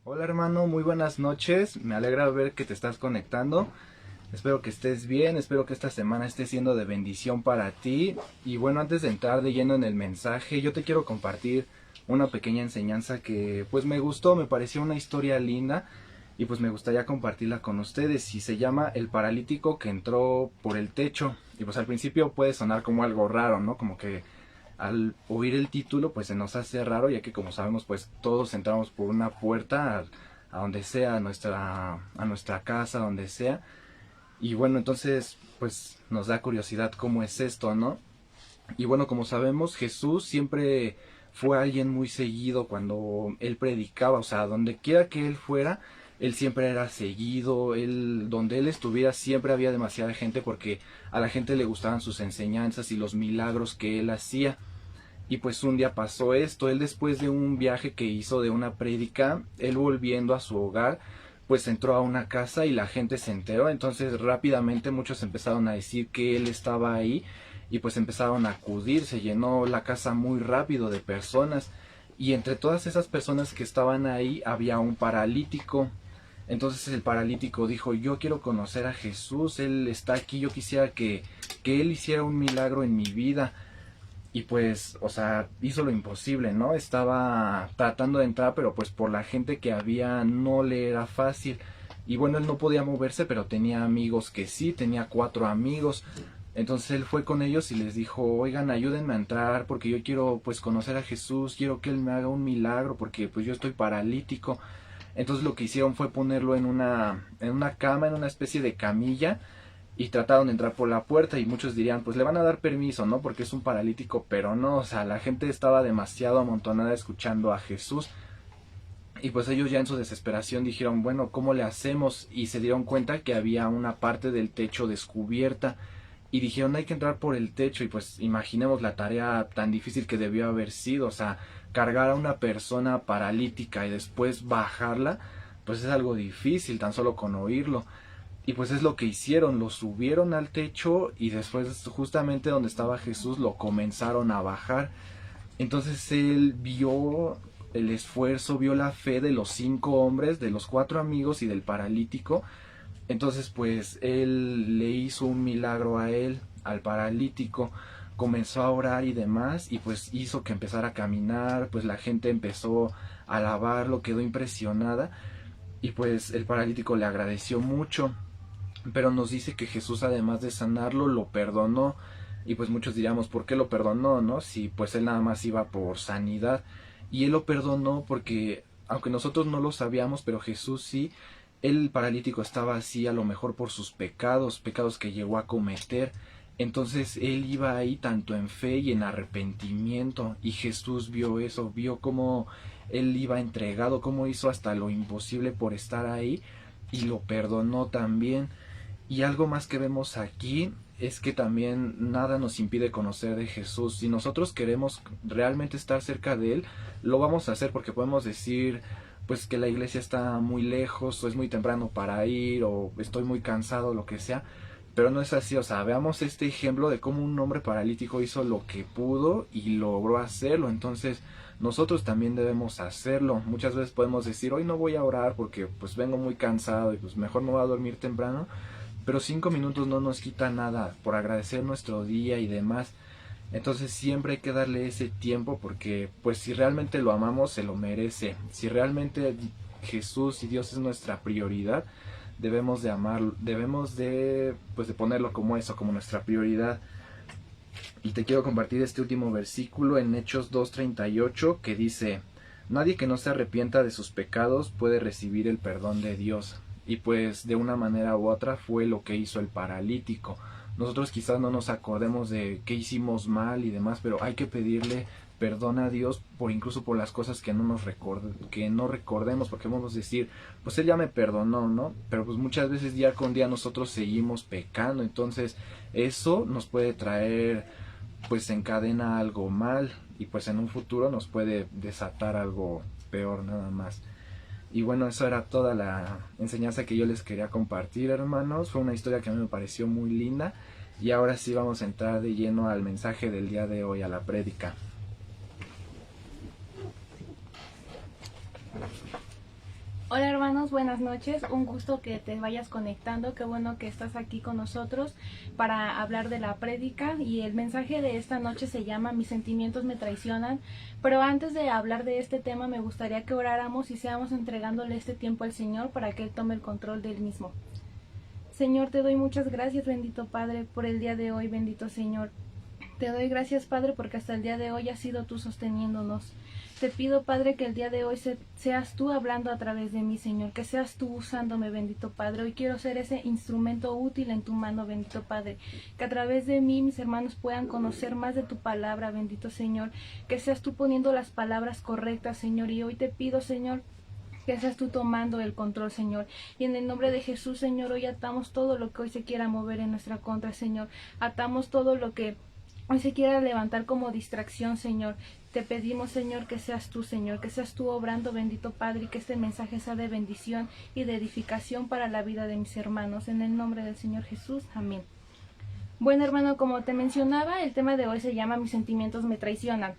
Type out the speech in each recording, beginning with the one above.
Hola hermano, muy buenas noches. Me alegra ver que te estás conectando. Espero que estés bien, espero que esta semana esté siendo de bendición para ti. Y bueno, antes de entrar de lleno en el mensaje, yo te quiero compartir una pequeña enseñanza que pues me gustó, me pareció una historia linda y pues me gustaría compartirla con ustedes. Y se llama El paralítico que entró por el techo. Y pues al principio puede sonar como algo raro, ¿no? Como que al oír el título pues se nos hace raro, ya que como sabemos pues todos entramos por una puerta a donde sea, a nuestra casa, donde sea. Y bueno, entonces pues nos da curiosidad cómo es esto, ¿no? Y bueno, como sabemos, Jesús siempre fue alguien muy seguido cuando él predicaba, o sea, donde quiera que él fuera, él siempre era seguido, donde él estuviera siempre había demasiada gente porque a la gente le gustaban sus enseñanzas y los milagros que él hacía. Y pues un día pasó esto, él después de un viaje que hizo de una prédica, él volviendo a su hogar, pues entró a una casa y la gente se enteró, entonces rápidamente muchos empezaron a decir que él estaba ahí y pues empezaron a acudir, se llenó la casa muy rápido de personas y entre todas esas personas que estaban ahí había un paralítico. Entonces el paralítico dijo, yo quiero conocer a Jesús, él está aquí, yo quisiera que él hiciera un milagro en mi vida. Y pues, o sea, hizo lo imposible, ¿no? Estaba tratando de entrar, pero pues por la gente que había no le era fácil. Y bueno, él no podía moverse, pero tenía amigos que sí, tenía 4 amigos. Entonces él fue con ellos y les dijo, oigan, ayúdenme a entrar porque yo quiero pues conocer a Jesús, quiero que él me haga un milagro porque pues yo estoy paralítico. Entonces lo que hicieron fue ponerlo en una cama, en una especie de camilla, y trataron de entrar por la puerta y muchos dirían, pues le van a dar permiso, ¿no? Porque es un paralítico, pero no, o sea, la gente estaba demasiado amontonada escuchando a Jesús y pues ellos ya en su desesperación dijeron, bueno, ¿cómo le hacemos? Y se dieron cuenta que había una parte del techo descubierta y dijeron, hay que entrar por el techo y pues imaginemos la tarea tan difícil que debió haber sido, o sea, cargar a una persona paralítica y después bajarla, pues es algo difícil tan solo con oírlo. Y pues es lo que hicieron, lo subieron al techo y después justamente donde estaba Jesús lo comenzaron a bajar. Entonces él vio el esfuerzo, vio la fe de los 5 hombres, de los 4 amigos y del paralítico. Entonces pues él le hizo un milagro a él, al paralítico, comenzó a orar y demás y pues hizo que empezara a caminar, pues la gente empezó a alabarlo, quedó impresionada y pues el paralítico le agradeció mucho, pero nos dice que Jesús además de sanarlo lo perdonó y pues muchos diríamos ¿por qué lo perdonó? ¿No? Si pues él nada más iba por sanidad y él lo perdonó porque aunque nosotros no lo sabíamos pero Jesús sí, el paralítico estaba así a lo mejor por sus pecados, pecados que llegó a cometer. Entonces él iba ahí tanto en fe y en arrepentimiento y Jesús vio eso, vio cómo él iba entregado, cómo hizo hasta lo imposible por estar ahí y lo perdonó también. Y algo más que vemos aquí es que también nada nos impide conocer de Jesús. Si nosotros queremos realmente estar cerca de Él, lo vamos a hacer porque podemos decir pues que la iglesia está muy lejos o es muy temprano para ir o estoy muy cansado, lo que sea. Pero no es así, o sea, veamos este ejemplo de cómo un hombre paralítico hizo lo que pudo y logró hacerlo. Entonces, nosotros también debemos hacerlo. Muchas veces podemos decir, hoy no voy a orar porque pues vengo muy cansado y pues mejor me voy a dormir temprano, pero 5 minutos no nos quita nada por agradecer nuestro día y demás. Entonces siempre hay que darle ese tiempo porque pues si realmente lo amamos se lo merece. Si realmente Jesús y Dios es nuestra prioridad, debemos de amarlo, debemos de pues de ponerlo como eso, como nuestra prioridad. Y te quiero compartir este último versículo en Hechos 2:38 que dice, nadie que no se arrepienta de sus pecados puede recibir el perdón de Dios. Y pues de una manera u otra fue lo que hizo el paralítico. Nosotros quizás no nos acordemos de qué hicimos mal y demás, pero hay que pedirle perdón a Dios por incluso por las cosas que que no recordemos, porque vamos a decir, pues él ya me perdonó, ¿no? Pero pues muchas veces día con día nosotros seguimos pecando, entonces eso nos puede traer, pues encadena algo mal y pues en un futuro nos puede desatar algo peor nada más. Y bueno, eso era toda la enseñanza que yo les quería compartir, hermanos. Fue una historia que a mí me pareció muy linda. Y ahora sí vamos a entrar de lleno al mensaje del día de hoy, a la prédica. Hola hermanos, buenas noches, un gusto que te vayas conectando, qué bueno que estás aquí con nosotros para hablar de la prédica y el mensaje de esta noche se llama Mis sentimientos me traicionan, pero antes de hablar de este tema me gustaría que oráramos y seamos entregándole este tiempo al Señor para que Él tome el control del mismo. Señor, te doy muchas gracias, bendito Padre, por el día de hoy, bendito Señor. Te doy gracias, Padre, porque hasta el día de hoy has sido tú sosteniéndonos. Te pido, Padre, que el día de hoy seas tú hablando a través de mí, Señor, que seas tú usándome, bendito Padre. Hoy quiero ser ese instrumento útil en tu mano, bendito Padre. Que a través de mí mis hermanos puedan conocer más de tu palabra, bendito Señor. Que seas tú poniendo las palabras correctas, Señor. Y hoy te pido, Señor, que seas tú tomando el control, Señor. Y en el nombre de Jesús, Señor, hoy atamos todo lo que hoy se quiera mover en nuestra contra, Señor. Atamos todo lo que hoy se quiera levantar como distracción, Señor. Te pedimos, Señor, que seas tú, Señor, que seas tú obrando, bendito Padre, y que este mensaje sea de bendición y de edificación para la vida de mis hermanos. En el nombre del Señor Jesús. Amén. Bueno, hermano, como te mencionaba, el tema de hoy se llama Mis sentimientos me traicionan.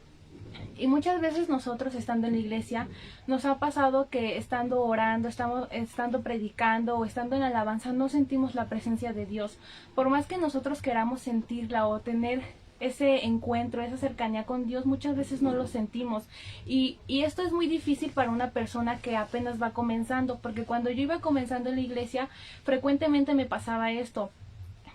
Y muchas veces nosotros estando en la iglesia nos ha pasado que estando orando, estando predicando o estando en alabanza no sentimos la presencia de Dios. Por más que nosotros queramos sentirla o tener ese encuentro, esa cercanía con Dios, muchas veces no lo sentimos. Y esto es muy difícil para una persona que apenas va comenzando, porque cuando yo iba comenzando en la iglesia, frecuentemente me pasaba esto.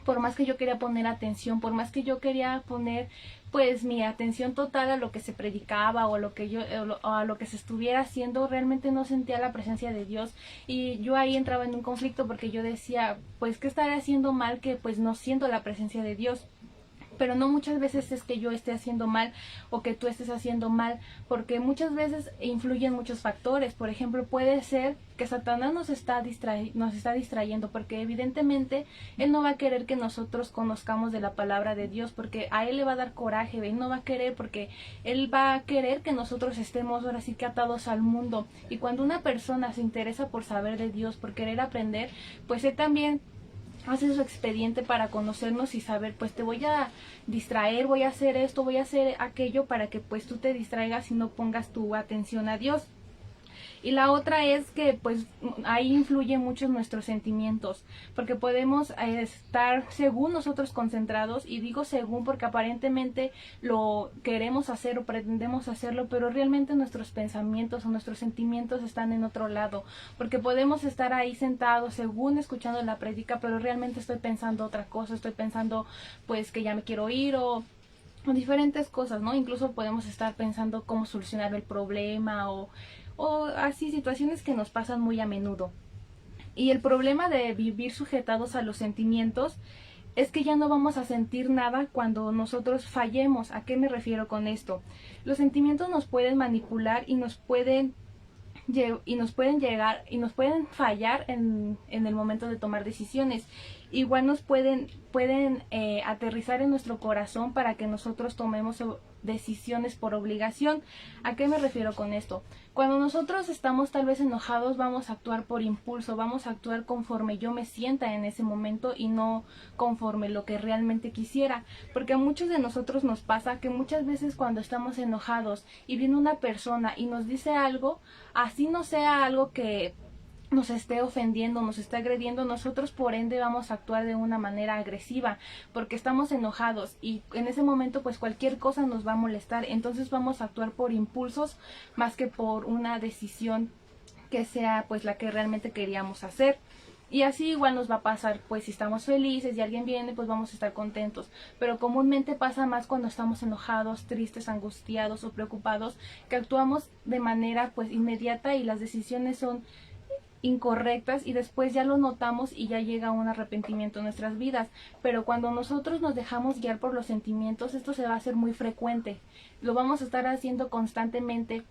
Por más que yo quería poner atención, por más que yo quería poner pues mi atención total a lo que se predicaba o a lo que se estuviera haciendo, realmente no sentía la presencia de Dios y yo ahí entraba en un conflicto porque yo decía, pues qué estaré haciendo mal que pues no siento la presencia de Dios. Pero no muchas veces es que yo esté haciendo mal o que tú estés haciendo mal, porque muchas veces influyen muchos factores. Por ejemplo, puede ser que Satanás nos está distrayendo, porque evidentemente él no va a querer que nosotros conozcamos de la palabra de Dios, porque a él le va a dar coraje, él no va a querer, porque él va a querer que nosotros estemos ahora sí que atados al mundo. Y cuando una persona se interesa por saber de Dios, por querer aprender, pues él también hace su expediente para conocernos y saber, pues te voy a distraer, voy a hacer esto, voy a hacer aquello para que pues tú te distraigas y no pongas tu atención a Dios. Y la otra es que pues ahí influyen mucho nuestros sentimientos, porque podemos estar según nosotros concentrados, y digo según porque aparentemente lo queremos hacer o pretendemos hacerlo, pero realmente nuestros pensamientos o nuestros sentimientos están en otro lado, porque podemos estar ahí sentados según escuchando la prédica, pero realmente estoy pensando otra cosa, estoy pensando pues que ya me quiero ir o diferentes cosas, ¿no? Incluso podemos estar pensando cómo solucionar el problema o así situaciones que nos pasan muy a menudo. Y el problema de vivir sujetados a los sentimientos es que ya no vamos a sentir nada cuando nosotros fallemos. ¿A qué me refiero con esto? Los sentimientos nos pueden manipular y nos pueden fallar en el momento de tomar decisiones. Igual nos pueden aterrizar en nuestro corazón para que nosotros tomemos decisiones por obligación. ¿A qué me refiero con esto? Cuando nosotros estamos tal vez enojados, vamos a actuar por impulso, vamos a actuar conforme yo me sienta en ese momento y no conforme lo que realmente quisiera, porque a muchos de nosotros nos pasa que muchas veces cuando estamos enojados y viene una persona y nos dice algo, así no sea algo que nos esté ofendiendo, nos esté agrediendo, nosotros por ende vamos a actuar de una manera agresiva porque estamos enojados y en ese momento pues cualquier cosa nos va a molestar, entonces vamos a actuar por impulsos más que por una decisión que sea pues la que realmente queríamos hacer. Y así igual nos va a pasar, pues si estamos felices y alguien viene, pues vamos a estar contentos. Pero comúnmente pasa más cuando estamos enojados, tristes, angustiados o preocupados, que actuamos de manera pues inmediata y las decisiones son incorrectas y después ya lo notamos y ya llega un arrepentimiento en nuestras vidas. Pero cuando nosotros nos dejamos guiar por los sentimientos, esto se va a hacer muy frecuente. Lo vamos a estar haciendo constantemente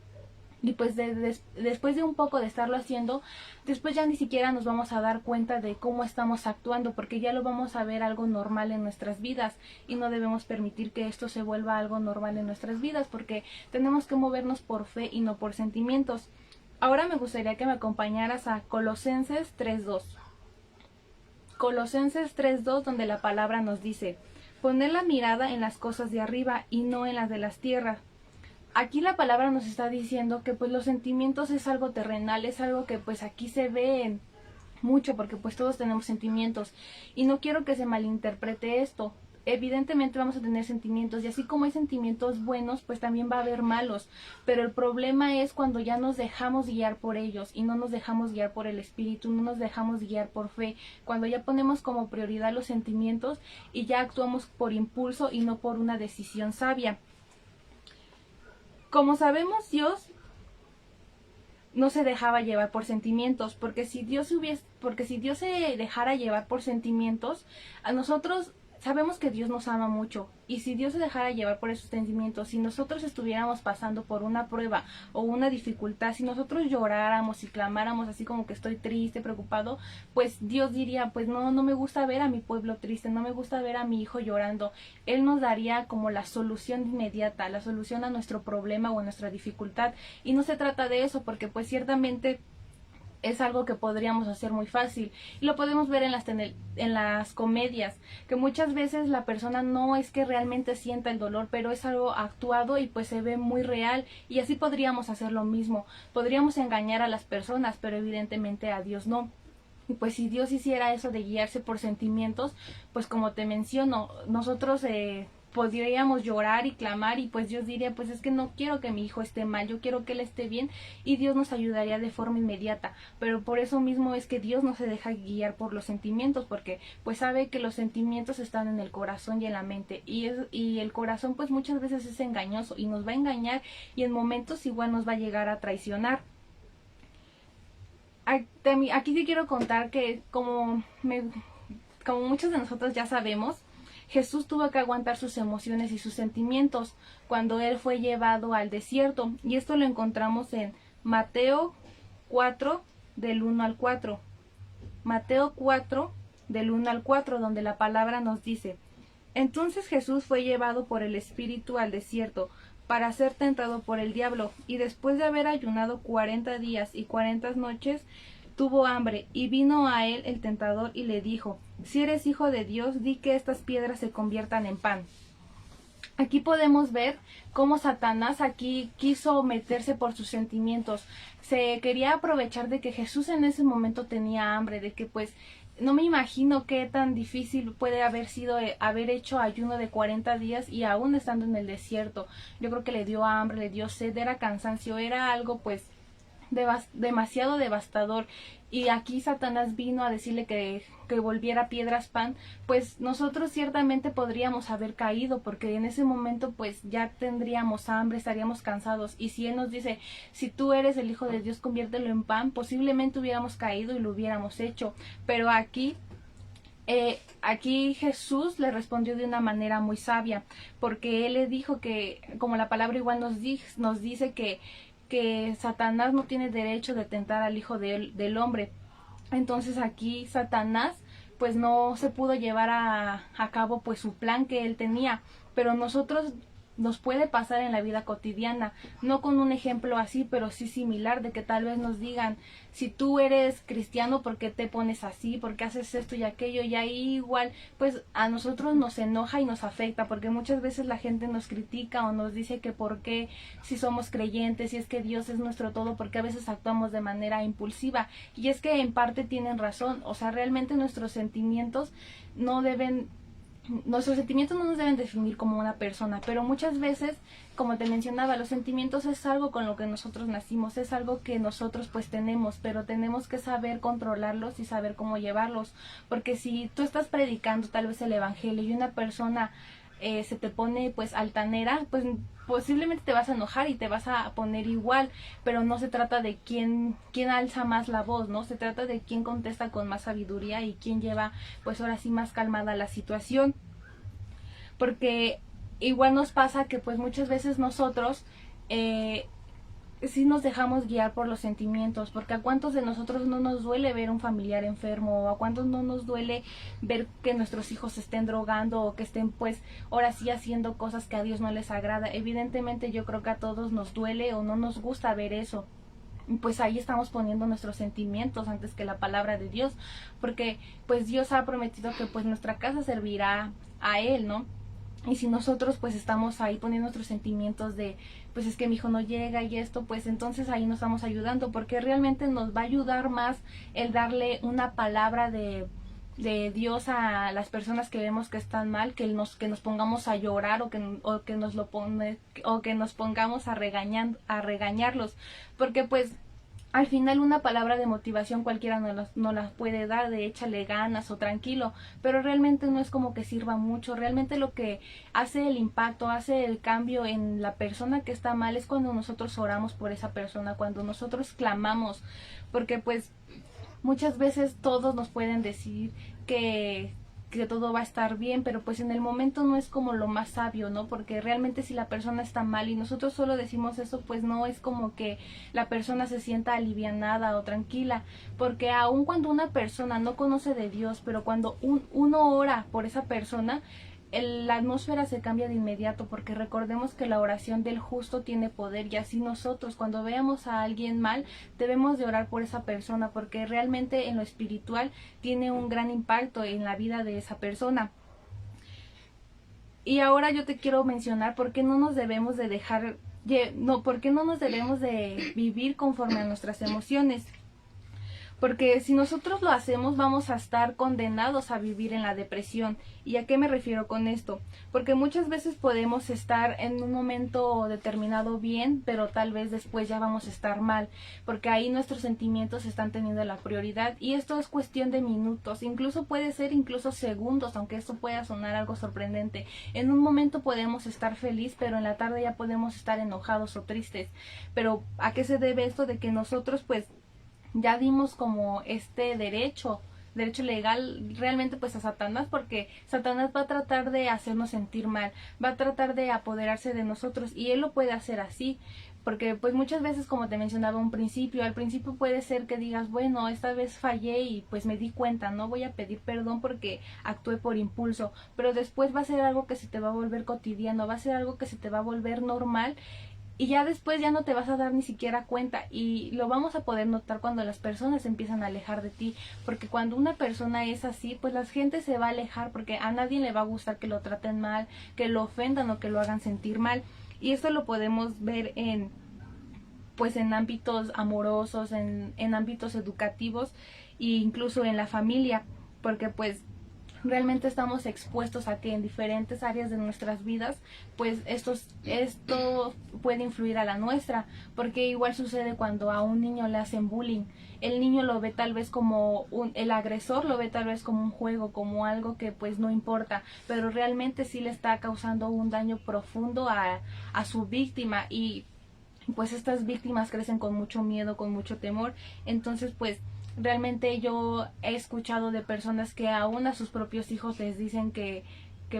y pues después de un poco de estarlo haciendo, después ya ni siquiera nos vamos a dar cuenta de cómo estamos actuando, porque ya lo vamos a ver algo normal en nuestras vidas y no debemos permitir que esto se vuelva algo normal en nuestras vidas, porque tenemos que movernos por fe y no por sentimientos. Ahora me gustaría que me acompañaras a Colosenses 3:2. Colosenses 3:2, donde la palabra nos dice: poner la mirada en las cosas de arriba y no en las de las tierras. aquí la palabra nos está diciendo que pues los sentimientos es algo terrenal, es algo que pues aquí se ve mucho porque pues todos tenemos sentimientos y no quiero que se malinterprete esto. Evidentemente vamos a tener sentimientos y así como hay sentimientos buenos, pues también va a haber malos, pero el problema es cuando ya nos dejamos guiar por ellos y no nos dejamos guiar por el espíritu, no nos dejamos guiar por fe, cuando ya ponemos como prioridad los sentimientos y ya actuamos por impulso y no por una decisión sabia. Como sabemos, Dios no se dejaba llevar por sentimientos, porque si Dios se dejara llevar por sentimientos, a nosotros sabemos que Dios nos ama mucho, y si Dios se dejara llevar por esos sentimientos, si nosotros estuviéramos pasando por una prueba o una dificultad, si nosotros lloráramos y clamáramos así como que estoy triste, preocupado, pues Dios diría, pues no me gusta ver a mi pueblo triste, no me gusta ver a mi hijo llorando. Él nos daría como la solución inmediata, la solución a nuestro problema o a nuestra dificultad, y no se trata de eso, porque pues ciertamente es algo que podríamos hacer muy fácil y lo podemos ver en las comedias, que muchas veces la persona no es que realmente sienta el dolor, pero es algo actuado y pues se ve muy real, y así podríamos hacer lo mismo, podríamos engañar a las personas, pero evidentemente a Dios no. Y pues si Dios hiciera eso de guiarse por sentimientos, pues como te menciono, nosotros podríamos llorar y clamar y pues Dios diría, pues es que no quiero que mi hijo esté mal, yo quiero que él esté bien, y Dios nos ayudaría de forma inmediata. Pero por eso mismo es que Dios no se deja guiar por los sentimientos, porque pues sabe que los sentimientos están en el corazón y en la mente, y el corazón pues muchas veces es engañoso y nos va a engañar, y en momentos igual nos va a llegar a traicionar. Aquí te quiero contar que como muchos de nosotros ya sabemos, Jesús tuvo que aguantar sus emociones y sus sentimientos cuando él fue llevado al desierto, y esto lo encontramos en Mateo 4 del 1 al 4. Mateo 4 del 1 al 4, donde la palabra nos dice: entonces Jesús fue llevado por el Espíritu al desierto para ser tentado por el diablo, y después de haber ayunado 40 días y 40 noches, tuvo hambre, y vino a él el tentador y le dijo: si eres hijo de Dios, di que estas piedras se conviertan en pan. Aquí podemos ver cómo Satanás aquí quiso meterse por sus sentimientos. Se quería aprovechar de que Jesús en ese momento tenía hambre, de que pues no me imagino qué tan difícil puede haber sido haber hecho ayuno de 40 días y aún estando en el desierto. Yo creo que le dio hambre, le dio sed, era cansancio, era algo pues demasiado devastador. Y aquí Satanás vino a decirle que volviera piedras pan. Pues nosotros ciertamente podríamos haber caído, porque en ese momento pues ya tendríamos hambre, estaríamos cansados, y si él nos dice: si tú eres el Hijo de Dios, conviértelo en pan, posiblemente hubiéramos caído y lo hubiéramos hecho. Pero aquí Jesús le respondió de una manera muy sabia, porque él le dijo que, como la palabra igual nos dice que Satanás no tiene derecho de tentar al Hijo del Hombre. Entonces aquí Satanás pues no se pudo llevar a cabo pues su plan que él tenía, pero nosotros nos puede pasar en la vida cotidiana, no con un ejemplo así, pero sí similar, de que tal vez nos digan: si tú eres cristiano, ¿por qué te pones así? ¿Por qué haces esto y aquello? Y ahí igual, pues a nosotros nos enoja y nos afecta, porque muchas veces la gente nos critica o nos dice que por qué, si somos creyentes, si es que Dios es nuestro todo, porque a veces actuamos de manera impulsiva. Y es que en parte tienen razón, o sea, realmente nuestros sentimientos no nos deben definir como una persona, pero muchas veces, como te mencionaba, los sentimientos es algo con lo que nosotros nacimos, es algo que nosotros pues tenemos, pero tenemos que saber controlarlos y saber cómo llevarlos, porque si tú estás predicando tal vez el evangelio y una persona se te pone pues altanera, pues posiblemente te vas a enojar y te vas a poner igual, pero no se trata de quién alza más la voz, ¿no? Se trata de quién contesta con más sabiduría y quién lleva pues ahora sí más calmada la situación, porque igual nos pasa que pues muchas veces nosotros sí nos dejamos guiar por los sentimientos, porque a cuántos de nosotros no nos duele ver un familiar enfermo, o a cuántos no nos duele ver que nuestros hijos estén drogando o que estén pues ahora sí haciendo cosas que a Dios no les agrada. Evidentemente yo creo que a todos nos duele o no nos gusta ver eso. Pues ahí estamos poniendo nuestros sentimientos antes que la palabra de Dios, porque pues Dios ha prometido que pues nuestra casa servirá a Él, ¿no? Y si nosotros pues estamos ahí poniendo nuestros sentimientos de pues es que mi hijo no llega y esto, pues entonces ahí nos estamos ayudando, porque realmente nos va a ayudar más el darle una palabra de Dios a las personas que vemos que están mal, que nos pongamos a llorar o que nos pongamos a regañarlos, porque pues al final una palabra de motivación cualquiera no las puede dar, de échale ganas o tranquilo, pero realmente no es como que sirva mucho. Realmente lo que hace el impacto, hace el cambio en la persona que está mal es cuando nosotros oramos por esa persona, cuando nosotros clamamos, porque pues muchas veces todos nos pueden decir que todo va a estar bien, pero pues en el momento no es como lo más sabio, ¿no? Porque realmente si la persona está mal y nosotros solo decimos eso, pues no es como que la persona se sienta alivianada o tranquila, porque aun cuando una persona no conoce de Dios, pero cuando uno ora por esa persona, la atmósfera se cambia de inmediato, porque recordemos que la oración del justo tiene poder, y así nosotros cuando veamos a alguien mal debemos de orar por esa persona, porque realmente en lo espiritual tiene un gran impacto en la vida de esa persona. Y ahora yo te quiero mencionar por qué no nos debemos de por qué no nos debemos de vivir conforme a nuestras emociones. Porque si nosotros lo hacemos vamos a estar condenados a vivir en la depresión. ¿Y a qué me refiero con esto? Porque muchas veces podemos estar en un momento determinado bien, pero tal vez después ya vamos a estar mal, porque ahí nuestros sentimientos están teniendo la prioridad, y esto es cuestión de minutos, incluso puede ser incluso segundos, aunque esto pueda sonar algo sorprendente. En un momento podemos estar feliz, pero en la tarde ya podemos estar enojados o tristes. Pero ¿a qué se debe esto? De que nosotros pues ya dimos como este derecho legal realmente pues a Satanás, porque Satanás va a tratar de hacernos sentir mal, va a tratar de apoderarse de nosotros, y él lo puede hacer así, porque pues muchas veces, como te mencionaba al principio puede ser que digas, bueno, esta vez fallé y pues me di cuenta, no voy a pedir perdón porque actué por impulso, pero después va a ser algo que se te va a volver cotidiano, va a ser algo que se te va a volver normal, y ya después ya no te vas a dar ni siquiera cuenta, y lo vamos a poder notar cuando las personas se empiezan a alejar de ti, porque cuando una persona es así, pues la gente se va a alejar, porque a nadie le va a gustar que lo traten mal, que lo ofendan o que lo hagan sentir mal. Y esto lo podemos ver en pues en ámbitos amorosos, en ámbitos educativos e incluso en la familia, porque pues realmente estamos expuestos a que en diferentes áreas de nuestras vidas pues esto puede influir a la nuestra, porque igual sucede cuando a un niño le hacen bullying. El niño lo ve tal vez como el agresor lo ve tal vez como un juego, como algo que pues no importa, pero realmente sí le está causando un daño profundo a su víctima, y pues estas víctimas crecen con mucho miedo, con mucho temor. Entonces pues realmente yo he escuchado de personas que aún a sus propios hijos les dicen que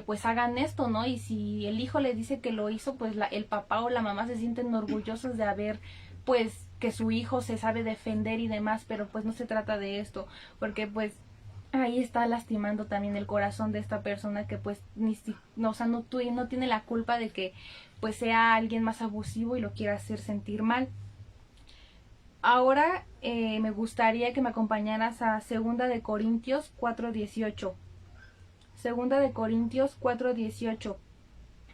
pues hagan esto, ¿no? Y si el hijo le dice que lo hizo, pues el papá o la mamá se sienten orgullosos de haber pues que su hijo se sabe defender y demás, pero pues no se trata de esto, porque pues ahí está lastimando también el corazón de esta persona que pues no, o sea, no tiene la culpa de que pues sea alguien más abusivo y lo quiera hacer sentir mal. Ahora me gustaría que me acompañaras a Segunda de Corintios 4:18. Segunda de Corintios 4:18,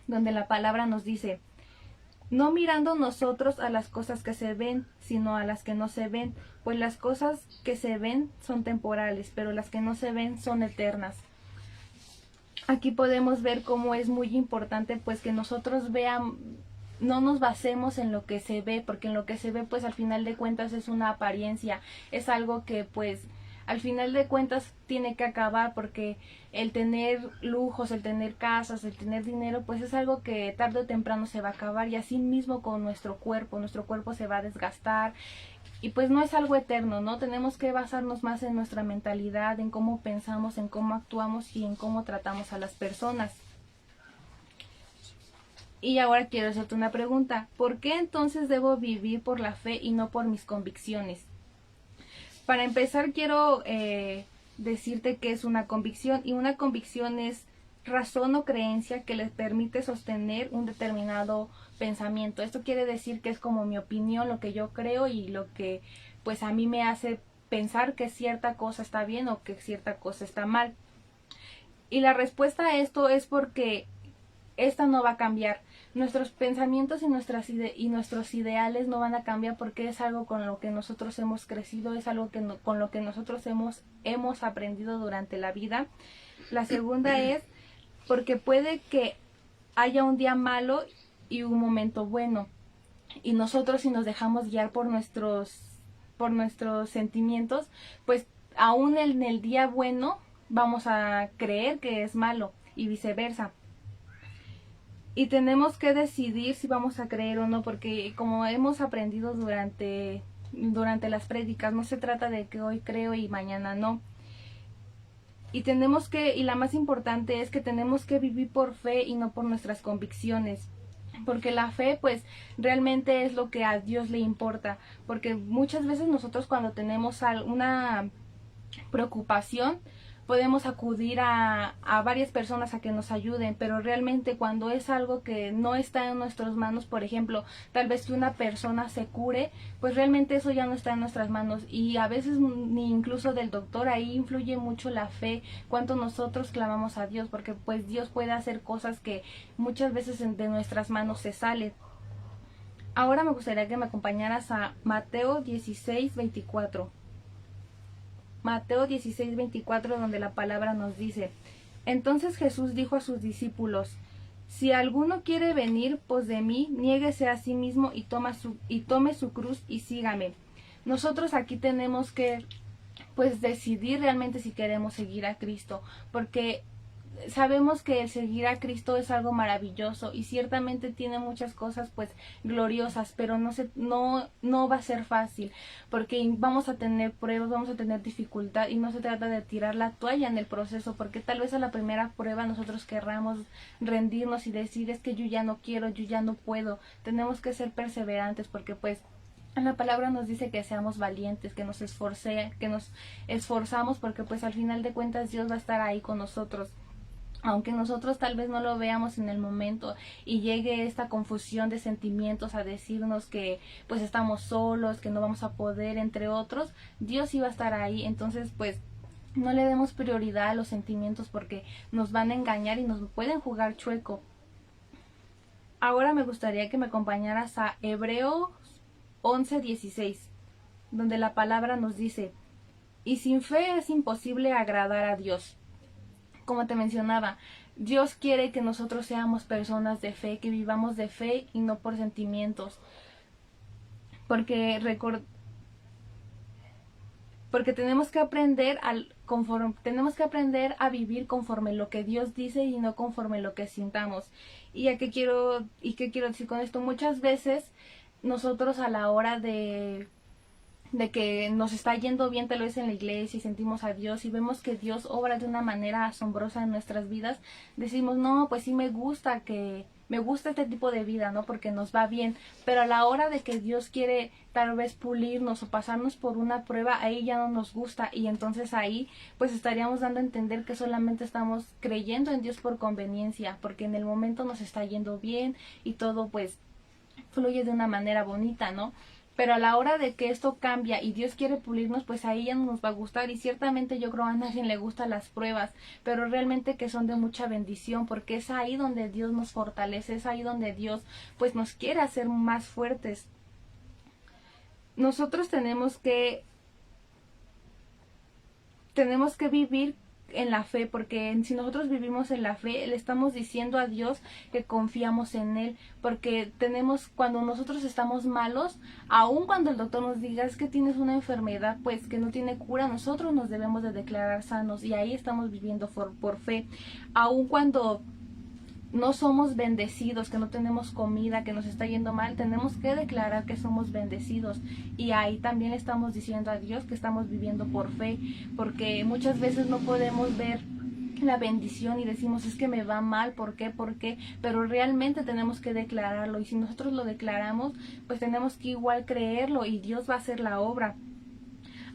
donde la palabra nos dice: no mirando nosotros a las cosas que se ven, sino a las que no se ven, pues las cosas que se ven son temporales, pero las que no se ven son eternas. Aquí podemos ver cómo es muy importante pues que nosotros no nos basemos en lo que se ve, porque en lo que se ve pues al final de cuentas es una apariencia, es algo que pues al final de cuentas tiene que acabar, porque el tener lujos, el tener casas, el tener dinero, pues es algo que tarde o temprano se va a acabar, y así mismo con nuestro cuerpo se va a desgastar, y pues no es algo eterno, ¿no? Tenemos que basarnos más en nuestra mentalidad, en cómo pensamos, en cómo actuamos y en cómo tratamos a las personas. Y ahora quiero hacerte una pregunta: ¿por qué entonces debo vivir por la fe y no por mis convicciones? Para empezar quiero decirte que es una convicción, y una convicción es razón o creencia que les permite sostener un determinado pensamiento. Esto quiere decir que es como mi opinión, lo que yo creo y lo que pues a mí me hace pensar que cierta cosa está bien o que cierta cosa está mal. Y la respuesta a esto es porque esta no va a cambiar. Nuestros pensamientos y nuestros ideales no van a cambiar porque es algo con lo que nosotros hemos crecido, es algo con lo que nosotros hemos aprendido durante la vida. La segunda es porque puede que haya un día malo y un momento bueno. Y nosotros, si nos dejamos guiar por nuestros sentimientos, pues aún en el día bueno vamos a creer que es malo y viceversa. Y tenemos que decidir si vamos a creer o no, porque como hemos aprendido durante las prédicas, no se trata de que hoy creo y mañana no. Y la más importante es que tenemos que vivir por fe y no por nuestras convicciones. Porque la fe, pues, realmente es lo que a Dios le importa. Porque muchas veces nosotros cuando tenemos una preocupación, podemos acudir a varias personas a que nos ayuden, pero realmente cuando es algo que no está en nuestras manos, por ejemplo, tal vez que una persona se cure, pues realmente eso ya no está en nuestras manos, y a veces ni incluso del doctor. Ahí influye mucho la fe, cuánto nosotros clamamos a Dios, porque pues Dios puede hacer cosas que muchas veces de nuestras manos se salen. Ahora me gustaría que me acompañaras a Mateo 16:24. Mateo 16:24, donde la palabra nos dice: entonces Jesús dijo a sus discípulos: si alguno quiere venir pos de mí, niéguese a sí mismo y tome su cruz y sígame. Nosotros aquí tenemos que pues decidir realmente si queremos seguir a Cristo, porque sabemos que el seguir a Cristo es algo maravilloso y ciertamente tiene muchas cosas pues gloriosas, pero no va a ser fácil, porque vamos a tener pruebas, vamos a tener dificultad, y no se trata de tirar la toalla en el proceso, porque tal vez a la primera prueba nosotros querramos rendirnos y decir: es que yo ya no quiero, yo ya no puedo. Tenemos que ser perseverantes, porque pues la palabra nos dice que seamos valientes, que nos esforzamos, porque pues al final de cuentas Dios va a estar ahí con nosotros. Aunque nosotros tal vez no lo veamos en el momento y llegue esta confusión de sentimientos a decirnos que pues estamos solos, que no vamos a poder, entre otros, Dios iba a estar ahí. Entonces pues no le demos prioridad a los sentimientos, porque nos van a engañar y nos pueden jugar chueco. Ahora me gustaría que me acompañaras a Hebreos 11:16, donde la palabra nos dice: y sin fe es imposible agradar a Dios. Como te mencionaba, Dios quiere que nosotros seamos personas de fe, que vivamos de fe y no por sentimientos. Porque tenemos que aprender a vivir conforme lo que Dios dice y no conforme lo que sintamos. ¿Qué quiero decir con esto? Muchas veces nosotros, a la hora de que nos está yendo bien tal vez en la iglesia y sentimos a Dios y vemos que Dios obra de una manera asombrosa en nuestras vidas, decimos: no, pues sí me gusta este tipo de vida, ¿no? Porque nos va bien. Pero a la hora de que Dios quiere tal vez pulirnos o pasarnos por una prueba, ahí ya no nos gusta, y entonces ahí pues estaríamos dando a entender que solamente estamos creyendo en Dios por conveniencia, porque en el momento nos está yendo bien y todo pues fluye de una manera bonita, ¿no? Pero a la hora de que esto cambia y Dios quiere pulirnos, pues ahí ya no nos va a gustar. Y ciertamente yo creo a nadie le gustan las pruebas, pero realmente que son de mucha bendición, porque es ahí donde Dios nos fortalece, es ahí donde Dios pues nos quiere hacer más fuertes. Nosotros tenemos que vivir en la fe, porque si nosotros vivimos en la fe, le estamos diciendo a Dios que confiamos en Él, porque cuando nosotros estamos malos, aun cuando el doctor nos diga: es que tienes una enfermedad pues que no tiene cura, nosotros nos debemos de declarar sanos, y ahí estamos viviendo por fe. Aun cuando no somos bendecidos, que no tenemos comida, que nos está yendo mal, tenemos que declarar que somos bendecidos, y ahí también le estamos diciendo a Dios que estamos viviendo por fe, porque muchas veces no podemos ver la bendición y decimos: es que me va mal, ¿por qué? Pero realmente tenemos que declararlo, y si nosotros lo declaramos, pues tenemos que igual creerlo, y Dios va a hacer la obra.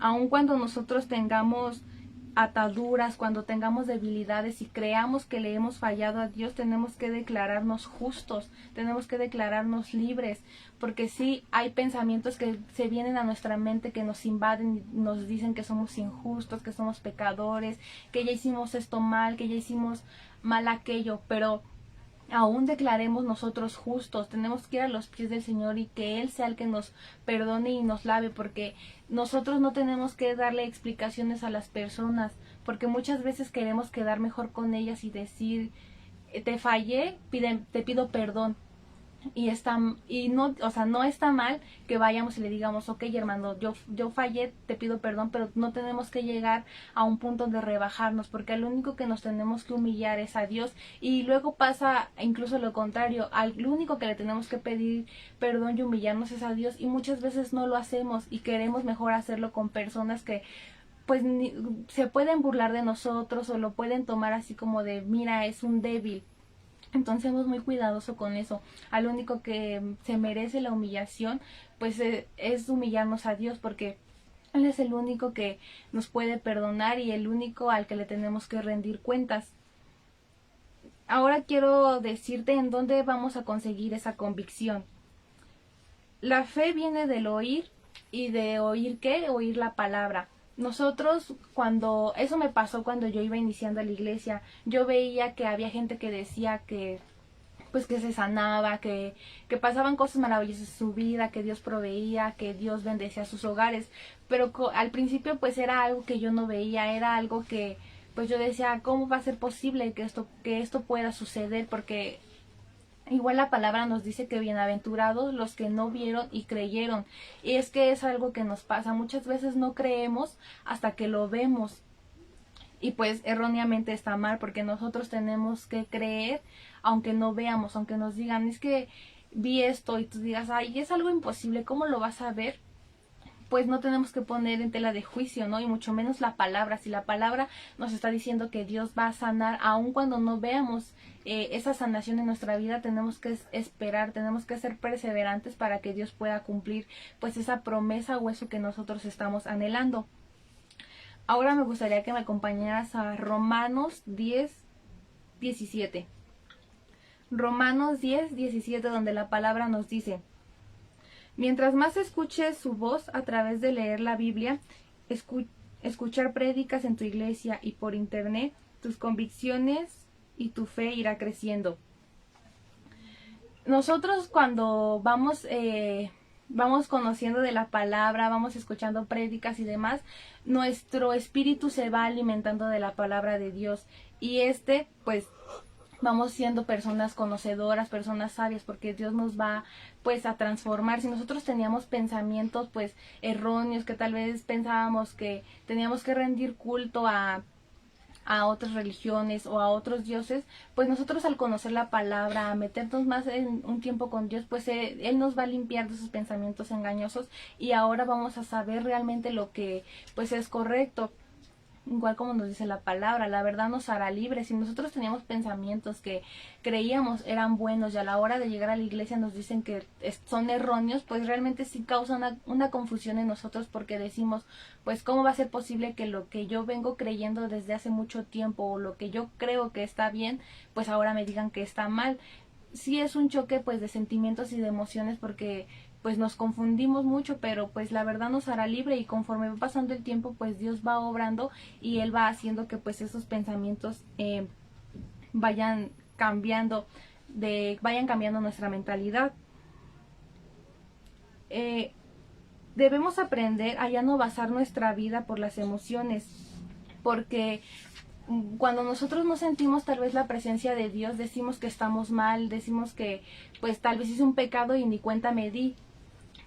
Aun cuando nosotros tengamos ataduras, cuando tengamos debilidades y creamos que le hemos fallado a Dios, tenemos que declararnos justos, tenemos que declararnos libres, porque sí hay pensamientos que se vienen a nuestra mente, que nos invaden y nos dicen que somos injustos, que somos pecadores, que ya hicimos esto mal, que ya hicimos mal aquello, pero aún declaremos nosotros justos, tenemos que ir a los pies del Señor y que Él sea el que nos perdone y nos lave, porque nosotros no tenemos que darle explicaciones a las personas, porque muchas veces queremos quedar mejor con ellas y decir, te fallé, te pido perdón. Y no, o sea, no está mal que vayamos y le digamos, ok, hermano, yo fallé, te pido perdón, pero no tenemos que llegar a un punto de rebajarnos, porque lo único que nos tenemos que humillar es a Dios, y luego pasa incluso lo contrario, lo único que le tenemos que pedir perdón y humillarnos es a Dios, y muchas veces no lo hacemos y queremos mejor hacerlo con personas que pues se pueden burlar de nosotros o lo pueden tomar así como de, mira, es un débil. Entonces somos muy cuidadosos con eso. Al único que se merece la humillación, pues es humillarnos a Dios, porque Él es el único que nos puede perdonar y el único al que le tenemos que rendir cuentas. Ahora quiero decirte en dónde vamos a conseguir esa convicción. La fe viene del oír, y de oír ¿qué? Oír la palabra. Nosotros eso me pasó cuando yo iba iniciando la iglesia, yo veía que había gente que decía que pues que se sanaba, que pasaban cosas maravillosas en su vida, que Dios proveía, que Dios bendecía sus hogares, pero al principio pues era algo que yo no veía, era algo que pues yo decía, ¿cómo va a ser posible que esto pueda suceder? Porque igual la palabra nos dice que bienaventurados los que no vieron y creyeron. Y es que es algo que nos pasa. Muchas veces no creemos hasta que lo vemos. Y pues erróneamente está mal, porque nosotros tenemos que creer aunque no veamos, aunque nos digan, es que vi esto y tú digas, ay, es algo imposible, ¿cómo lo vas a ver? Pues no tenemos que poner en tela de juicio, ¿no? Y mucho menos la palabra. Si la palabra nos está diciendo que Dios va a sanar, aun cuando no veamos esa sanación en nuestra vida, tenemos que esperar, tenemos que ser perseverantes para que Dios pueda cumplir pues esa promesa o eso que nosotros estamos anhelando. Ahora me gustaría que me acompañaras a Romanos 10:17. Romanos 10:17, donde la palabra nos dice: mientras más escuches su voz a través de leer la Biblia, escuchar prédicas en tu iglesia y por internet, tus convicciones y tu fe irá creciendo. Nosotros cuando vamos conociendo de la palabra, vamos escuchando prédicas y demás, nuestro espíritu se va alimentando de la palabra de Dios, y pues vamos siendo personas conocedoras, personas sabias, porque Dios nos va pues a transformar. Si nosotros teníamos pensamientos pues erróneos, que tal vez pensábamos que teníamos que rendir culto a otras religiones o a otros dioses, pues nosotros al conocer la palabra, a meternos más en un tiempo con Dios, pues Él nos va a limpiar de esos pensamientos engañosos, y ahora vamos a saber realmente lo que pues es correcto. Igual como nos dice la palabra, la verdad nos hará libres. Si nosotros teníamos pensamientos que creíamos eran buenos y a la hora de llegar a la iglesia nos dicen que son erróneos, pues realmente sí causa una confusión en nosotros, porque decimos, pues cómo va a ser posible que lo que yo vengo creyendo desde hace mucho tiempo, o lo que yo creo que está bien, pues ahora me digan que está mal. Sí es un choque pues de sentimientos y de emociones, porque pues nos confundimos mucho, pero pues la verdad nos hará libre, y conforme va pasando el tiempo pues Dios va obrando y Él va haciendo que pues esos pensamientos vayan cambiando nuestra mentalidad. Debemos aprender a ya no basar nuestra vida por las emociones, porque cuando nosotros no sentimos tal vez la presencia de Dios, decimos que estamos mal, decimos que pues tal vez hice un pecado y ni cuenta me di.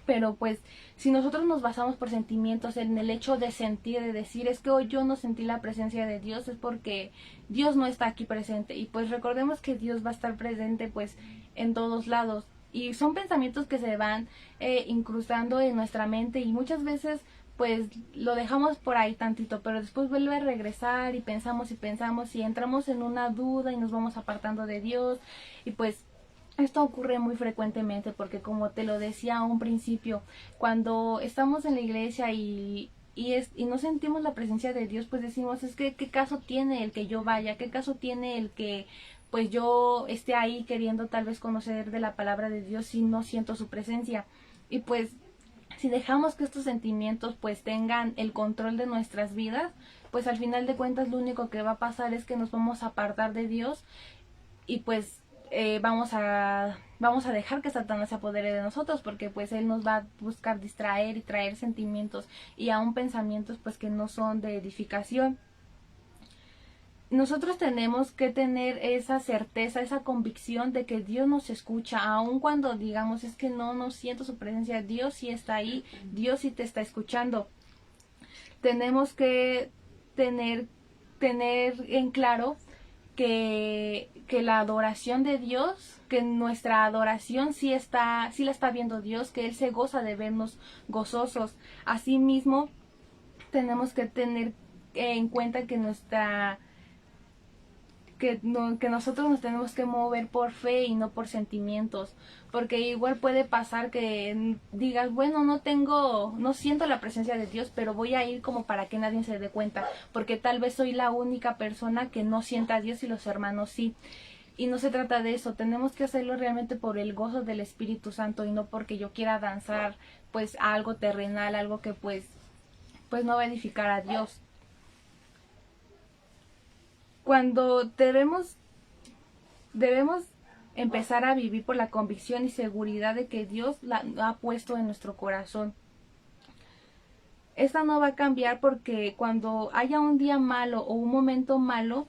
Pero pues si nosotros nos basamos por sentimientos, en el hecho de sentir, de decir, es que hoy yo no sentí la presencia de Dios, es porque Dios no está aquí presente. Y pues recordemos que Dios va a estar presente pues en todos lados, y son pensamientos que se van incrustando en nuestra mente, y muchas veces pues lo dejamos por ahí tantito, pero después vuelve a regresar y pensamos y entramos en una duda y nos vamos apartando de Dios. Y pues esto ocurre muy frecuentemente, porque como te lo decía a un principio, cuando estamos en la iglesia y no sentimos la presencia de Dios, pues decimos, es que ¿qué caso tiene el que yo vaya? ¿Qué caso tiene el que pues yo esté ahí queriendo tal vez conocer de la palabra de Dios si no siento su presencia? Y pues si dejamos que estos sentimientos pues tengan el control de nuestras vidas, pues al final de cuentas lo único que va a pasar es que nos vamos a apartar de Dios, y pues vamos a dejar que Satanás se apodere de nosotros, porque pues él nos va a buscar distraer y traer sentimientos y aún pensamientos pues que no son de edificación. Nosotros tenemos que tener esa certeza, esa convicción de que Dios nos escucha, aun cuando digamos es que no siento su presencia. Dios sí está ahí, Dios sí te está escuchando. Tenemos que tener en claro que la adoración de Dios, que nuestra adoración sí la está viendo Dios, que Él se goza de vernos gozosos. Asimismo, tenemos que tener en cuenta que que nosotros nos tenemos que mover por fe y no por sentimientos, porque igual puede pasar que digas, bueno, no siento la presencia de Dios, pero voy a ir como para que nadie se dé cuenta, porque tal vez soy la única persona que no sienta a Dios y los hermanos sí. Y no se trata de eso, tenemos que hacerlo realmente por el gozo del Espíritu Santo y no porque yo quiera danzar pues a algo terrenal, algo que pues no va a edificar a Dios. Cuando debemos empezar a vivir por la convicción y seguridad de que Dios la ha puesto en nuestro corazón. Esta no va a cambiar porque cuando haya un día malo o un momento malo,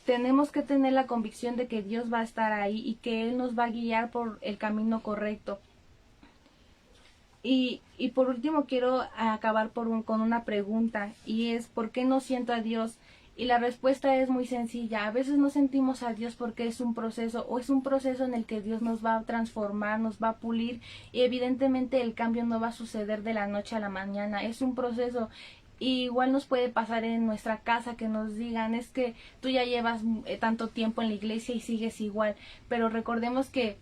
tenemos que tener la convicción de que Dios va a estar ahí y que Él nos va a guiar por el camino correcto. Y por último quiero acabar con una pregunta, y es ¿por qué no siento a Dios? Y la respuesta es muy sencilla. A veces no sentimos a Dios porque es un proceso, o es un proceso en el que Dios nos va a transformar, nos va a pulir, y evidentemente el cambio no va a suceder de la noche a la mañana, es un proceso. Y igual nos puede pasar en nuestra casa que nos digan, es que tú ya llevas tanto tiempo en la iglesia y sigues igual, pero recordemos que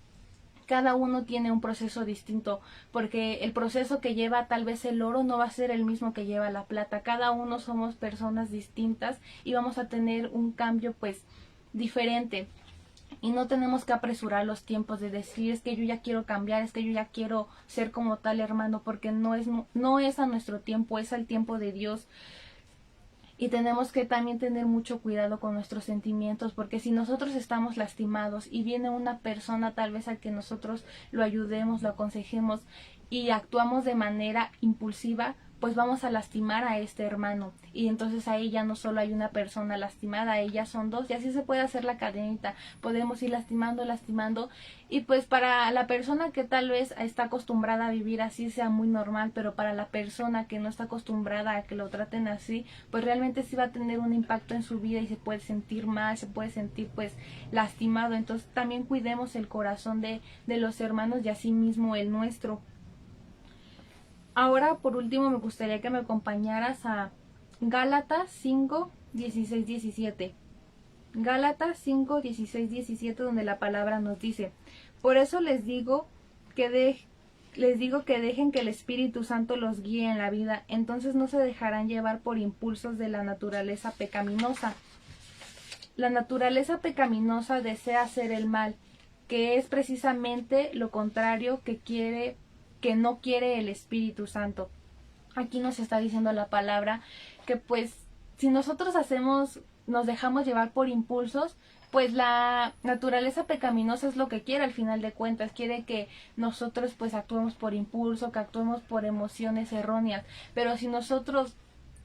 cada uno tiene un proceso distinto, porque el proceso que lleva tal vez el oro no va a ser el mismo que lleva la plata. Cada uno somos personas distintas y vamos a tener un cambio pues diferente. Y no tenemos que apresurar los tiempos de decir es que yo ya quiero cambiar, es que yo ya quiero ser como tal hermano, porque no es a nuestro tiempo, es al tiempo de Dios. Y tenemos que también tener mucho cuidado con nuestros sentimientos, porque si nosotros estamos lastimados y viene una persona tal vez a que nosotros lo ayudemos, lo aconsejemos y actuamos de manera impulsiva, pues vamos a lastimar a este hermano. Y entonces ahí ya no solo hay una persona lastimada, ahí ya son dos, y así se puede hacer la cadenita. Podemos ir lastimando, y pues para la persona que tal vez está acostumbrada a vivir así sea muy normal, pero para la persona que no está acostumbrada a que lo traten así, pues realmente sí va a tener un impacto en su vida y se puede sentir mal, se puede sentir pues lastimado. Entonces también cuidemos el corazón de los hermanos y así mismo el nuestro. Ahora, por último, me gustaría que me acompañaras a Gálatas 5, 16, 17. Gálatas 5, 16, 17, donde la palabra nos dice, por eso les digo que dejen que el Espíritu Santo los guíe en la vida, entonces no se dejarán llevar por impulsos de la naturaleza pecaminosa. La naturaleza pecaminosa desea hacer el mal, que es precisamente lo contrario que no quiere el Espíritu Santo. Aquí nos está diciendo la palabra que pues si nosotros nos dejamos llevar por impulsos, pues la naturaleza pecaminosa es lo que quiere al final de cuentas, quiere que nosotros pues actuemos por impulso, que actuemos por emociones erróneas, pero si nosotros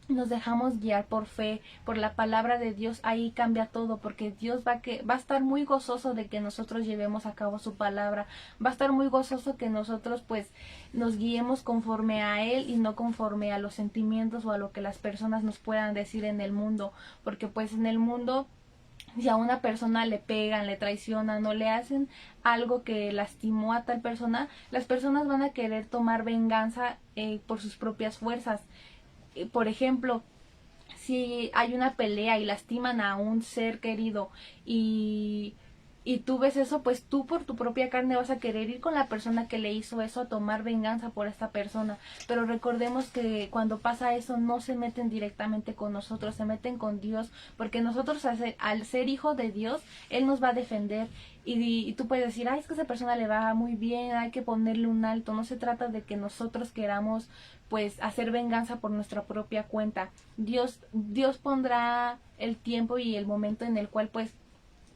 nos dejamos guiar por fe, por la palabra de Dios, ahí cambia todo, porque Dios va a estar muy gozoso de que nosotros llevemos a cabo su palabra, va a estar muy gozoso que nosotros pues nos guiemos conforme a Él y no conforme a los sentimientos o a lo que las personas nos puedan decir en el mundo, porque pues en el mundo si a una persona le pegan, le traicionan o le hacen algo que lastimó a tal persona, las personas van a querer tomar venganza por sus propias fuerzas. Por ejemplo, si hay una pelea y lastiman a un ser querido y tú ves eso, pues tú por tu propia carne vas a querer ir con la persona que le hizo eso a tomar venganza por esta persona. Pero recordemos que cuando pasa eso no se meten directamente con nosotros, se meten con Dios, porque nosotros al ser hijos de Dios, Él nos va a defender. Y tú puedes decir, ay, es que a esa persona le va muy bien, hay que ponerle un alto. No se trata de que nosotros queramos pues hacer venganza por nuestra propia cuenta. Dios pondrá el tiempo y el momento en el cual pues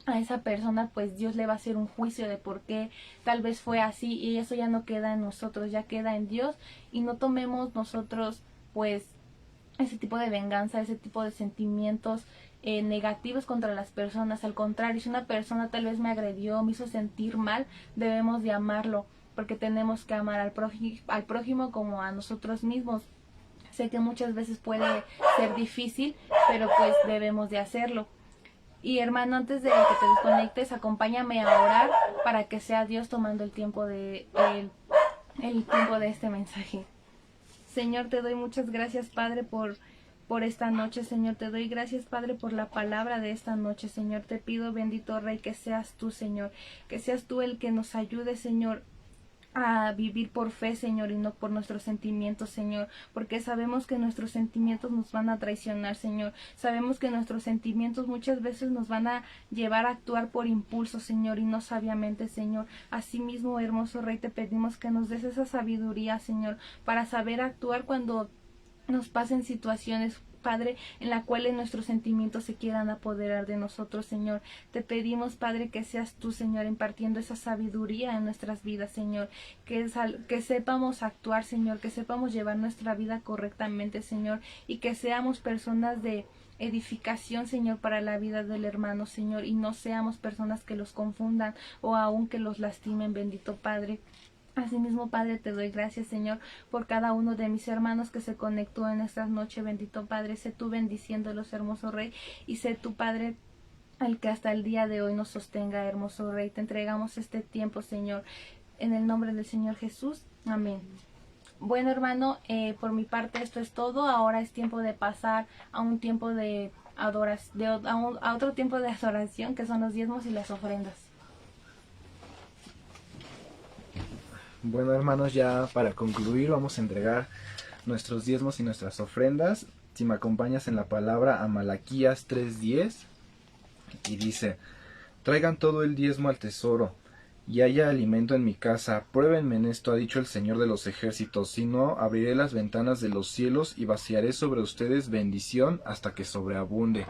a esa persona, pues Dios le va a hacer un juicio de por qué tal vez fue así, y eso ya no queda en nosotros, ya queda en Dios. Y no tomemos nosotros pues ese tipo de venganza, ese tipo de sentimientos negativos contra las personas. Al contrario, si una persona tal vez me agredió, me hizo sentir mal, debemos de amarlo, porque tenemos que amar al prójimo como a nosotros mismos. Sé que muchas veces puede ser difícil, pero pues debemos de hacerlo. Y hermano, antes de que te desconectes, acompáñame a orar para que sea Dios tomando el tiempo el tiempo de este mensaje. Señor, te doy muchas gracias, Padre, por esta noche. Señor, te doy gracias, Padre, por la palabra de esta noche. Señor, te pido, bendito Rey, que seas tú, Señor, que seas tú el que nos ayude, Señor, a vivir por fe, Señor, y no por nuestros sentimientos, Señor, porque sabemos que nuestros sentimientos nos van a traicionar, Señor. Sabemos que nuestros sentimientos muchas veces nos van a llevar a actuar por impulso, Señor, y no sabiamente, Señor. Asimismo, hermoso Rey, te pedimos que nos des esa sabiduría, Señor, para saber actuar cuando nos pasen situaciones, Padre, en la cual nuestros sentimientos se quieran apoderar de nosotros, Señor. Te pedimos, Padre, que seas tú, Señor, impartiendo esa sabiduría en nuestras vidas, Señor, que sepamos actuar, Señor, que sepamos llevar nuestra vida correctamente, Señor, y que seamos personas de edificación, Señor, para la vida del hermano, Señor, y no seamos personas que los confundan o aun que los lastimen, bendito Padre. Asimismo, Padre, te doy gracias, Señor, por cada uno de mis hermanos que se conectó en esta noche, bendito Padre. Sé tú bendiciéndolos, hermoso Rey, y sé tu Padre al que hasta el día de hoy nos sostenga, hermoso Rey. Te entregamos este tiempo, Señor, en el nombre del Señor Jesús. Amén. Bueno, hermano, por mi parte esto es todo. Ahora es tiempo de pasar a un tiempo de adoración, a otro tiempo de adoración, que son los diezmos y las ofrendas. Bueno, hermanos, ya para concluir vamos a entregar nuestros diezmos y nuestras ofrendas. Si me acompañas en la palabra a Malaquías 3:10, y dice: traigan todo el diezmo al tesoro, y haya alimento en mi casa. Pruébenme en esto, ha dicho el Señor de los ejércitos. Si no, abriré las ventanas de los cielos y vaciaré sobre ustedes bendición hasta que sobreabunde.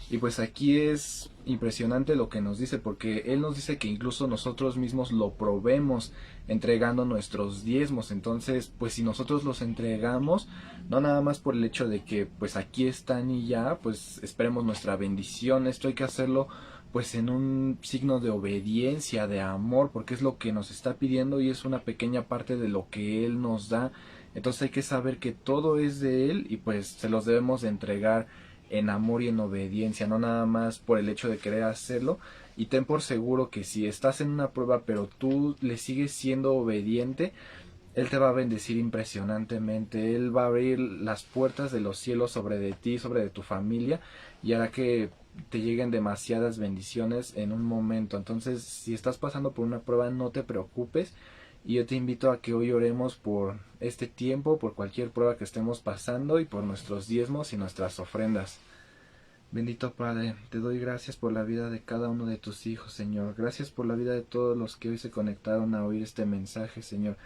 Y pues aquí es impresionante lo que nos dice, porque Él nos dice que incluso nosotros mismos lo probemos entregando nuestros diezmos. Entonces, pues si nosotros los entregamos, no nada más por el hecho de que pues aquí están y ya, pues esperemos nuestra bendición. Esto hay que hacerlo pues en un signo de obediencia, de amor, porque es lo que nos está pidiendo y es una pequeña parte de lo que Él nos da. Entonces hay que saber que todo es de Él y pues se los debemos de entregar en amor y en obediencia, no nada más por el hecho de querer hacerlo. Y ten por seguro que si estás en una prueba pero tú le sigues siendo obediente, Él te va a bendecir impresionantemente. Él va a abrir las puertas de los cielos sobre de ti, sobre de tu familia, y hará que te lleguen demasiadas bendiciones en un momento. Entonces, si estás pasando por una prueba, no te preocupes. Y yo te invito a que hoy oremos por este tiempo, por cualquier prueba que estemos pasando y por nuestros diezmos y nuestras ofrendas. Bendito Padre, te doy gracias por la vida de cada uno de tus hijos, Señor. Gracias por la vida de todos los que hoy se conectaron a oír este mensaje, Señor.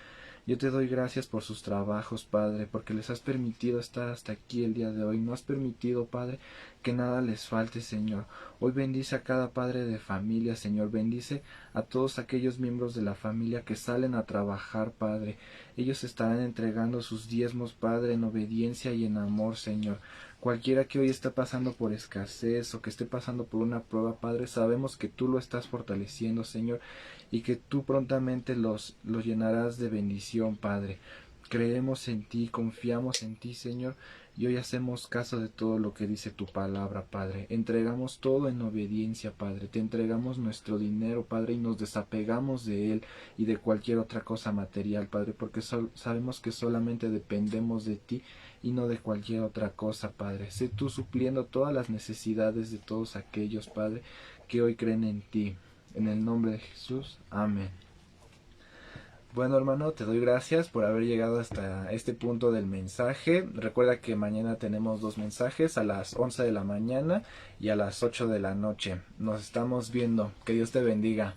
Yo te doy gracias por sus trabajos, Padre, porque les has permitido estar hasta aquí el día de hoy. No has permitido, Padre, que nada les falte, Señor. Hoy bendice a cada padre de familia, Señor. Bendice a todos aquellos miembros de la familia que salen a trabajar, Padre. Ellos estarán entregando sus diezmos, Padre, en obediencia y en amor, Señor. Cualquiera que hoy esté pasando por escasez o que esté pasando por una prueba, Padre, sabemos que tú lo estás fortaleciendo, Señor, y que tú prontamente los llenarás de bendición, Padre. Creemos en ti, confiamos en ti, Señor, y hoy hacemos caso de todo lo que dice tu palabra, Padre. Entregamos todo en obediencia, Padre. Te entregamos nuestro dinero, Padre, y nos desapegamos de él y de cualquier otra cosa material, Padre, porque sabemos que solamente dependemos de ti y no de cualquier otra cosa, Padre. Sé tú supliendo todas las necesidades de todos aquellos, Padre, que hoy creen en ti. En el nombre de Jesús. Amén. Bueno, hermano, te doy gracias por haber llegado hasta este punto del mensaje. Recuerda que mañana tenemos 2 mensajes, a las 11 de la mañana y a las 8 de la noche. Nos estamos viendo. Que Dios te bendiga.